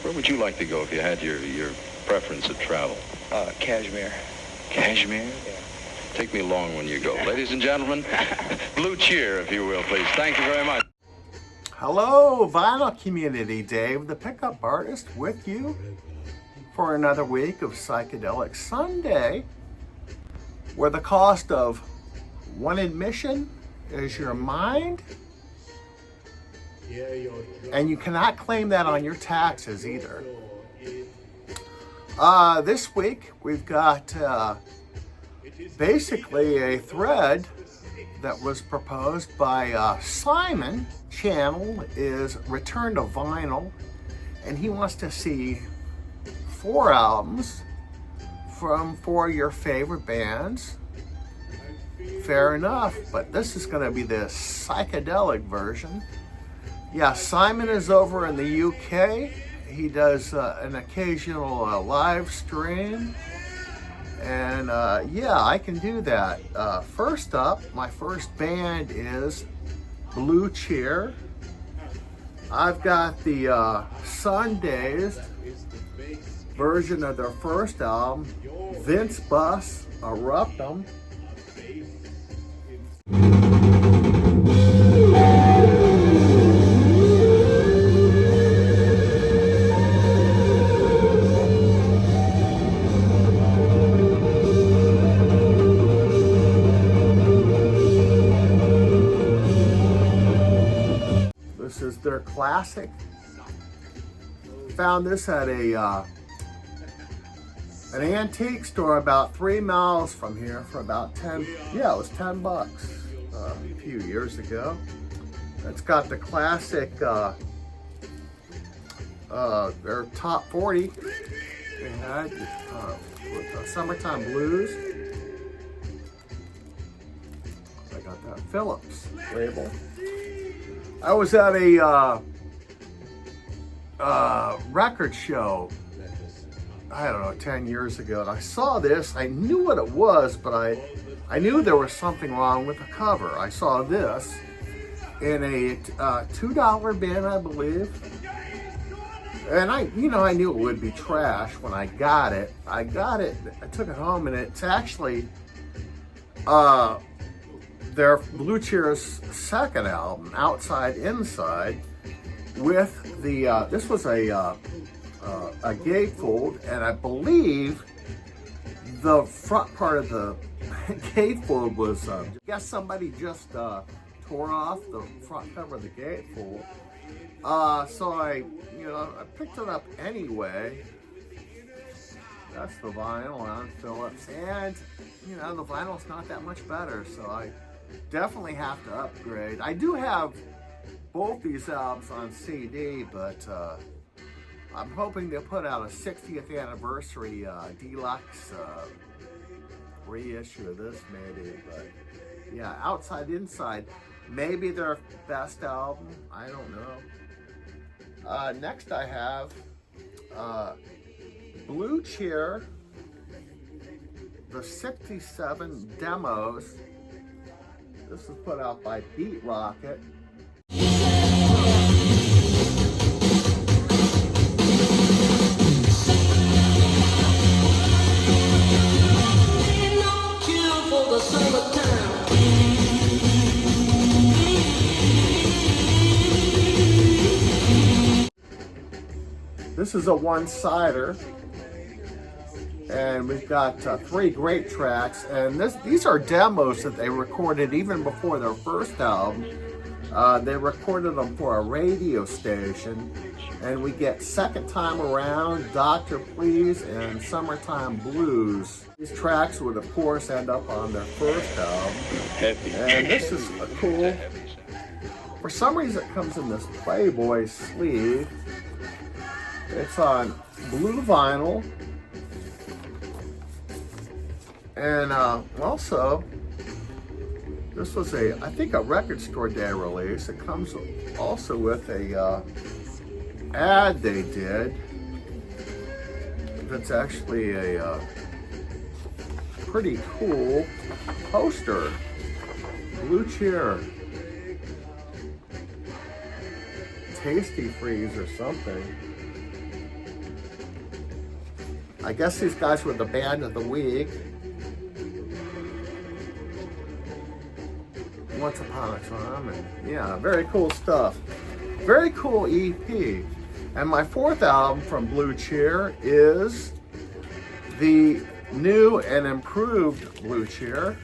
Where would you like to go if you had your preference of travel? Kashmir. Kashmir? Yeah. Take me along when you go. Ladies and gentlemen, blue cheer, if you will, please. Thank you very much. Hello, Vinyl Community. Dave, the pickup artist, with you for another week of Psychedelic Sunday, where the cost of one admission is your mind, and you cannot claim that on your taxes either. This week, we've got basically a thread that was proposed by Simon. Channel is Return to Vinyl, and he wants to see 4 albums from 4 of your favorite bands. Fair enough, but this is going to be the psychedelic version. Yeah, Simon is over in the UK. He does an occasional live stream. And yeah, I can do that. First up, my first band is Blue Cheer. I've got the Sundays version of their first album, Vince Bus Eruptum. This is their classic. Found this at an antique store about 3 miles from here for about 10. Yeah, it was $10 a few years ago. It's got the classic, their top 40. They had with the Summertime Blues. I got that Phillips label. I was at a record show, I don't know, 10 years ago, and I saw this. I knew what it was, but I knew there was something wrong with the cover. I saw this in a $2 bin, I believe, and I knew it would be trash when I got it. I took it home, and it's actually their Blue Cheer's second album, Outside Inside, with the this was a gatefold, and I believe the front part of the gatefold was I guess somebody just tore off the front cover of the gatefold. So I picked it up anyway. That's the vinyl on Phillips, and the vinyl's not that much better, so I definitely have to upgrade. I do have both these albums on CD, but I'm hoping to put out a 60th anniversary deluxe reissue of this maybe. But yeah, Outside Inside, maybe their best album, I don't know. Next I have Blue Cheer, the 67 demos. This is put out by Beat Rocket. This is a one-sider, and we've got 3 great tracks, and these are demos that they recorded even before their first album. They recorded them for a radio station, and we get Second Time Around, Doctor Please, and Summertime Blues. These tracks would of course end up on their first album. And this is a cool, for some reason it comes in this Playboy sleeve. It's on blue vinyl, and also this was I think a record store day release. It comes also with a ad they did that's actually a pretty cool poster. Blue Cheer, Tasty Freeze or something. I guess these guys were the band of the week. Once Upon a Time, and yeah, very cool stuff. Very cool EP. And my fourth album from Blue Cheer is the new and improved Blue Cheer.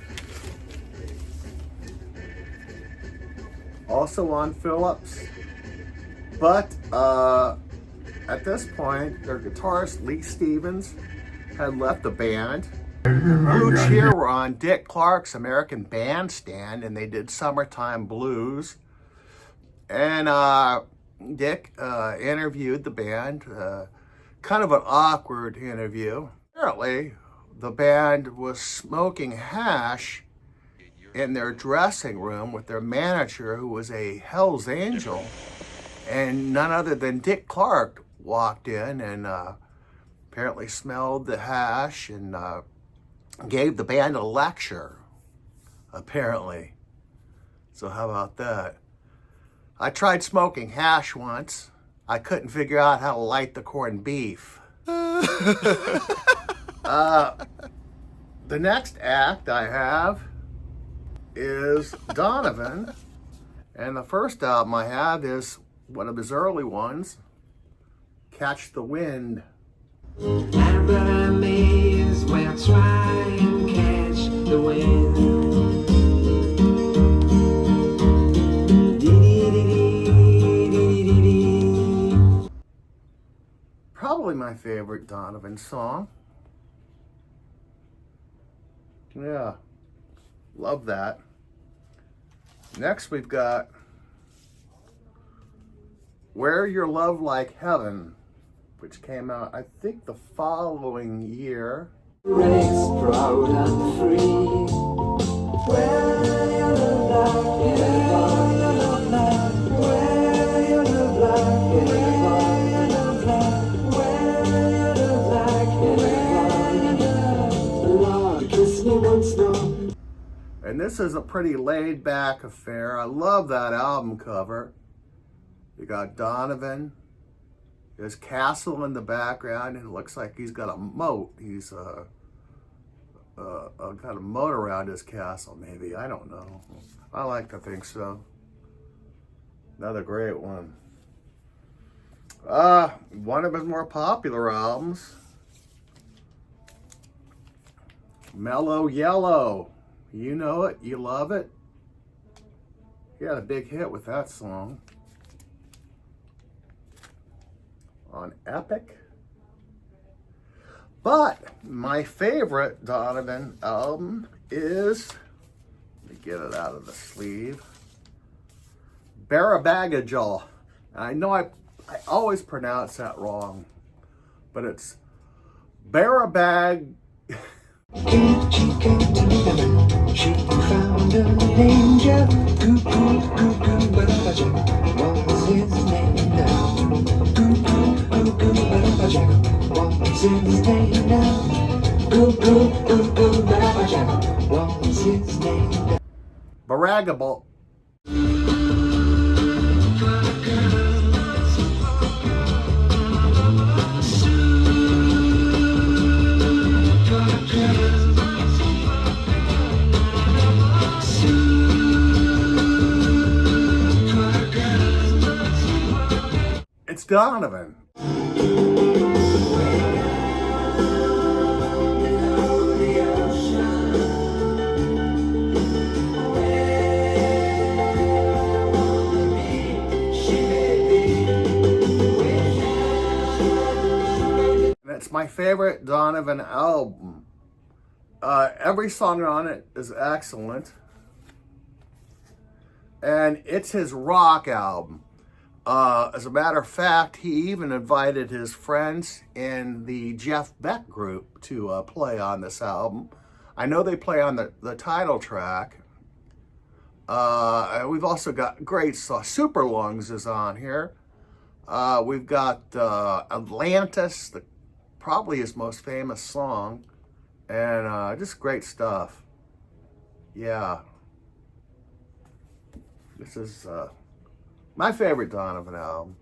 Also on Phillips. But at this point, their guitarist Lee Stevens had left the band. Blue Cheer were on Dick Clark's American Bandstand, and they did Summertime Blues. And Dick interviewed the band, kind of an awkward interview. Apparently, the band was smoking hash in their dressing room with their manager, who was a Hell's Angel. And none other than Dick Clark walked in and apparently smelled the hash and gave the band a lecture, apparently. So how about that? I tried smoking hash once. I couldn't figure out how to light the corned beef. The next act I have is Donovan. And the first album I have is one of his early ones, Catch the Wind. I'm amazed when I try and catch the wind. Probably my favorite Donovan song. Yeah, love that. Next we've got Wear Your Love Like Heaven, which came out, I think, the following year. Race proud and free. Wear your love like heaven. Wear your love like heaven. Wear your love like heaven. Lord, kiss me once more. And this is a pretty laid back affair. I love that album cover. You got Donovan. There's Castle in the background, and it looks like he's got a moat. He's got a moat around his castle, maybe. I don't know. I like to think so. Another great one. One of his more popular albums, Mellow Yellow. You know it, you love it. He had a big hit with that song on Epic. But my favorite Donovan album is, let me get it out of the sleeve, Barabagajaw. I know I always pronounce that wrong, but it's Barabag. She found an angel. Goo goo goo goo Barabajack. What was his name now? Goo goo goo goo Barabajack. What was his name now? Goo goo goo goo Barabajack. What was his name now? Baragable. It's Donovan. It's my favorite Donovan album. Every song on it is excellent. And it's his rock album. As a matter of fact, he even invited his friends in the Jeff Beck group to play on this album. I know they play on the title track. We've also got great songs. Super Lungs is on here. We've got Atlantis, probably his most famous song. And just great stuff. Yeah. This is my favorite Donovan album.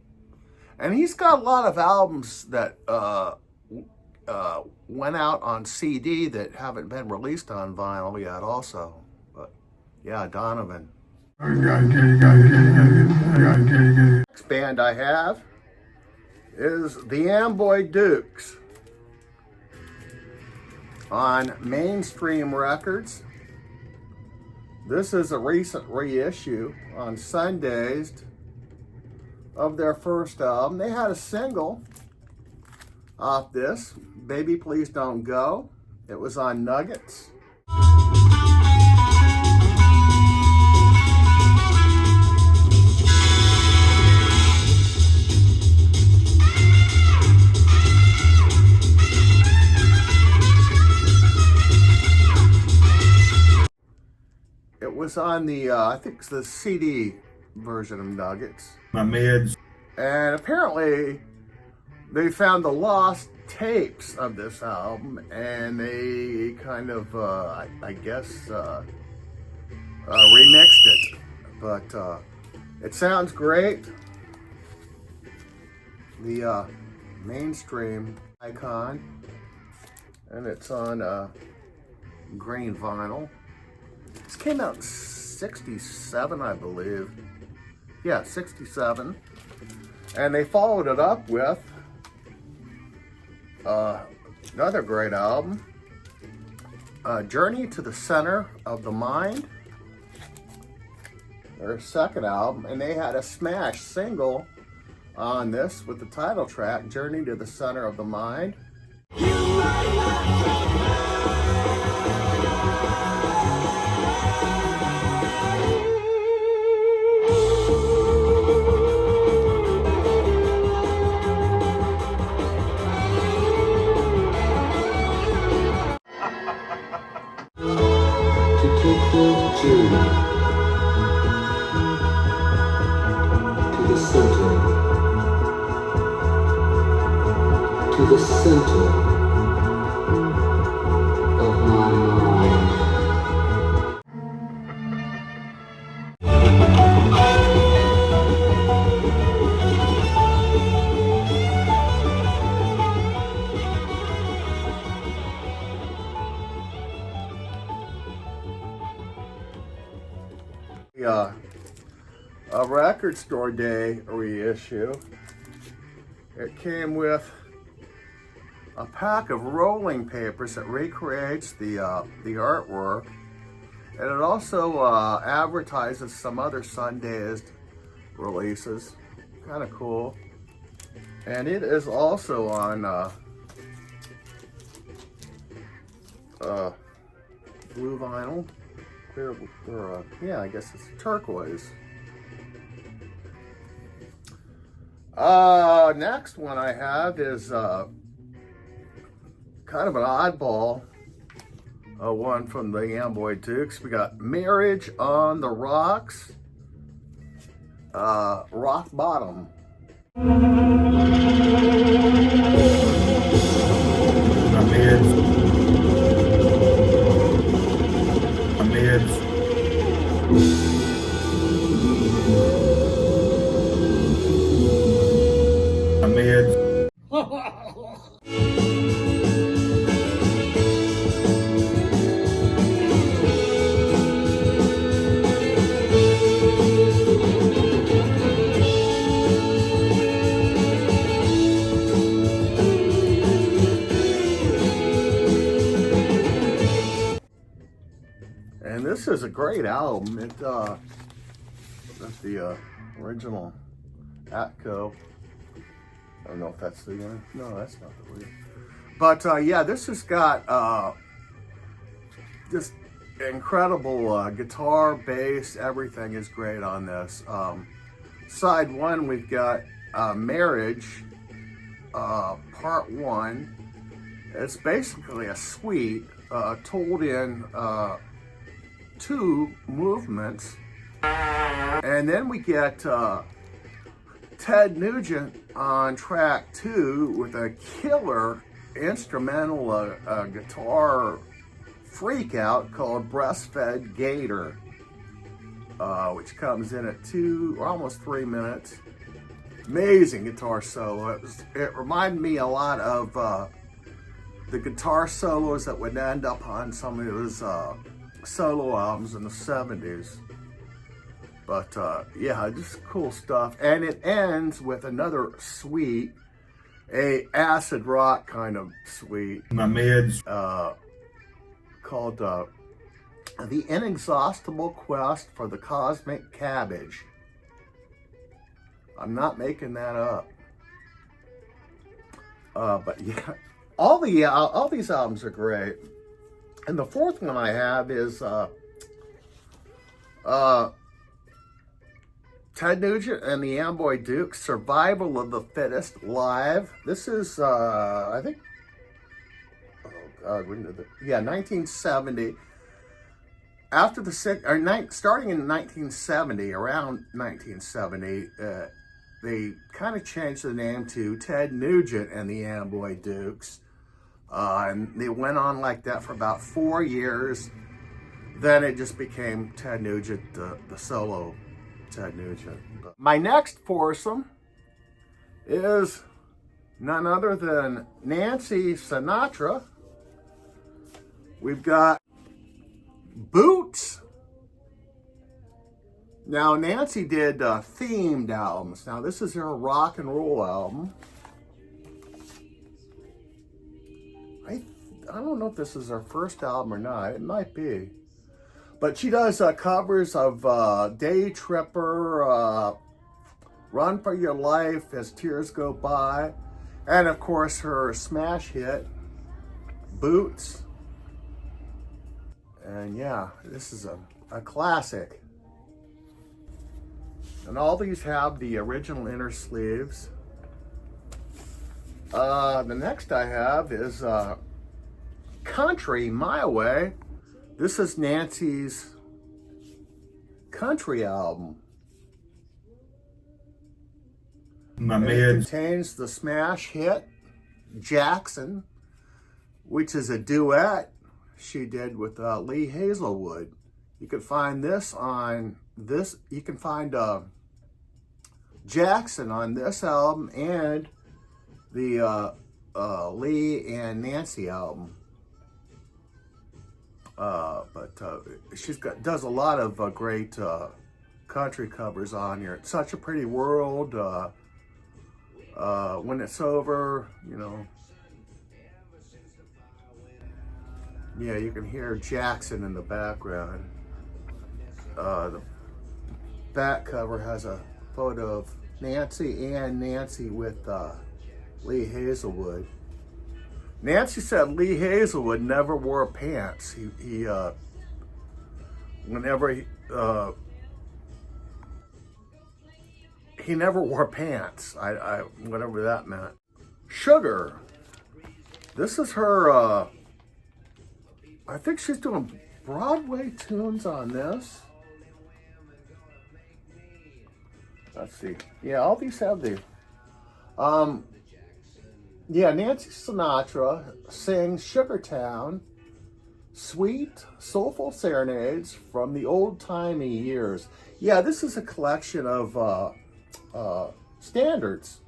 And he's got a lot of albums that went out on CD that haven't been released on vinyl yet also. But yeah, Donovan. Next band I have is the Amboy Dukes on Mainstream Records. This is a recent reissue on Sundays of their first album. They had a single off this, Baby Please Don't Go. It was on Nuggets. It was on the, I think it's the CD version of Nuggets. My meds. And apparently they found the lost tapes of this album and they kind of, I guess, remixed it. But it sounds great. The Mainstream icon, and it's on green vinyl. This came out in 67, I believe. Yeah, 67. And they followed it up with another great album, Journey to the Center of the Mind, their second album. And they had a smash single on this with the title track, Journey to the Center of the Mind. To the center of my mind. A record store day reissue. It came with a pack of rolling papers that recreates the artwork, and it also advertises some other Sundays releases. Kind of cool. And it is also on blue vinyl. Clear, yeah, I guess it's turquoise. Next one I have is kind of an oddball one from the Amboy Dukes. We got Marriage on the Rocks, Rock Bottom. My meds. My meds. My meds. And this is a great album. It that's the original Atco. I don't know if that's the no, that's not the one. But yeah, this has got just incredible guitar, bass, everything is great on this. Side one, we've got Marriage, Part 1. It's basically a suite told in 2 movements. And then we get Ted Nugent on track 2 with a killer instrumental guitar freak out called Breastfed Gator, which comes in at 2 or almost 3 minutes. Amazing guitar solo. It reminded me a lot of the guitar solos that would end up on some of his solo albums in the 70s. But yeah, just cool stuff. And it ends with another suite, a acid rock kind of suite, My meds. called The Inexhaustible Quest for the Cosmic Cabbage. I'm not making that up. But yeah, all these albums are great. And the fourth one I have is Ted Nugent and the Amboy Dukes, Survival of the Fittest Live. This is, I think, oh God, when did yeah, 1970. After the starting in 1970, around 1970, they kind of changed the name to Ted Nugent and the Amboy Dukes. And they went on like that for about 4 years. Then it just became Ted Nugent, the solo Ted Nugent. My next foursome is none other than Nancy Sinatra. We've got Boots. Now, Nancy did themed albums. Now, this is her rock and roll album. I don't know if this is her first album or not. It might be. But she does covers of Day Tripper, Run for Your Life, As Tears Go By, and of course her smash hit, Boots. And yeah, this is a classic. And all these have the original inner sleeves. The next I have is Country My Way. This is Nancy's country album. My And it meds. contains the smash hit Jackson, which is a duet she did with Lee Hazelwood. You can find this on this. You can find Jackson on this album and the Lee and Nancy album. But she's does a lot of great country covers on here. It's Such a Pretty World, When It's Over, you know. Yeah, you can hear Jackson in the background. The back cover has a photo of Nancy and Nancy with Lee Hazelwood. Nancy said Lee Hazelwood never wore pants. He never wore pants. I whatever that meant. Sugar. This is her. I think she's doing Broadway tunes on this. Let's see. Yeah, all these have the. Yeah, Nancy Sinatra sings Sugartown, sweet, soulful serenades from the old-timey years. Yeah, this is a collection of standards,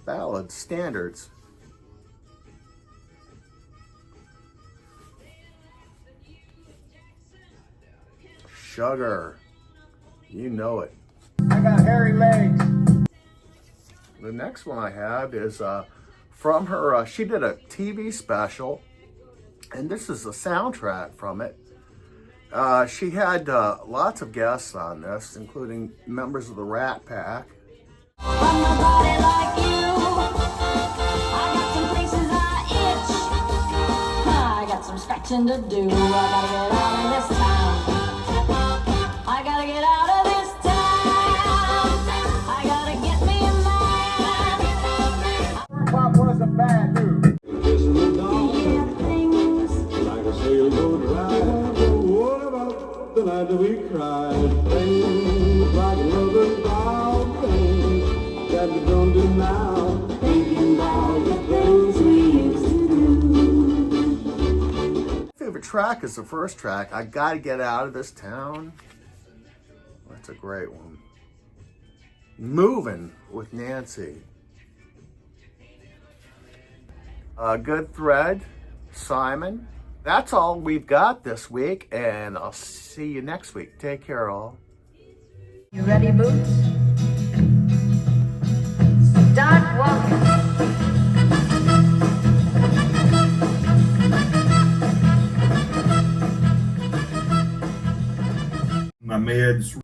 ballads, standards. Sugar, you know it. I got hairy legs. The next one I have is from her, she did a TV special, and this is a soundtrack from it. She had lots of guests on this, including members of the Rat Pack. I'm nobody like you. I got some places I itch. I got some scratching to do. I gotta get out of this town. I gotta get out of this town. I gotta get me a man. Pop was a bad dude. Things Like a sailboat ride, what about the night that we cried? Things like lovers vow, things that we don't do now. thinking about the things we used to do. Favorite track is the first track, I Gotta Get Out of This Town. That's a great one. Moving with Nancy. A good thread, Simon. That's all we've got this week, and I'll see you next week. Take care, all. You ready, Boots? Start walking. My meds